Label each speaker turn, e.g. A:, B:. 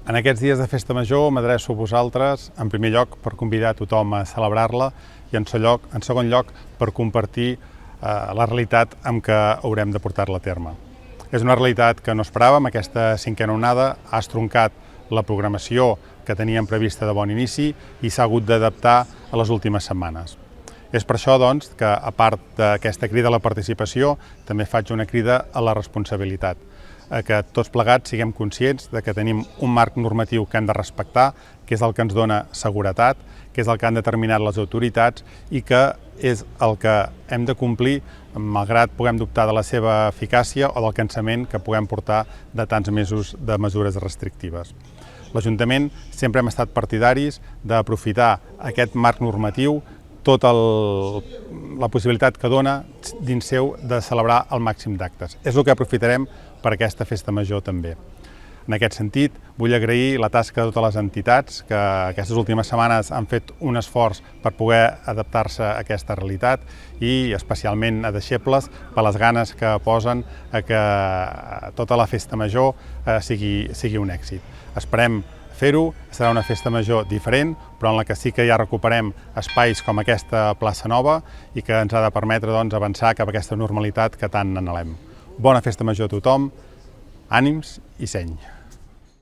A: En aquests dies de Festa Major m'adreço a vosaltres, en primer lloc, per convidar tothom a celebrar-la i en segon lloc per compartir la realitat amb què haurem de portar-la a terme. És una realitat que no esperàvem, aquesta cinquena onada ha estroncat la programació que teníem prevista de bon inici i s'ha hagut d'adaptar a les últimes setmanes. És per això, doncs, que a part d'aquesta crida a la participació, també faig una crida a la responsabilitat, a que tots plegats siguem conscients de que tenim un marc normatiu que hem de respectar, que és el que ens dona seguretat, que és el que han determinat les autoritats i que és el que hem de complir, malgrat puguem dubtar de la seva eficàcia o del cansament que puguem portar de tants mesos de mesures restrictives. L'Ajuntament sempre hem estat partidaris d'aprofitar aquest marc normatiu, tota la possibilitat que dona dins seu de celebrar el màxim d'actes. És el que aprofitarem per aquesta Festa Major també. En aquest sentit, vull agrair la tasca de totes les entitats que aquestes últimes setmanes han fet un esforç per poder adaptar-se a aquesta realitat i especialment a deixebles per les ganes que posen a que tota la Festa Major sigui un èxit. Esperem fer-ho, serà una Festa Major diferent, però en la que sí que ja recuperem espais com aquesta plaça Nova i que ens ha de permetre avançar cap a aquesta normalitat que tant anhelem. Bona Festa Major a tothom, ànims i seny.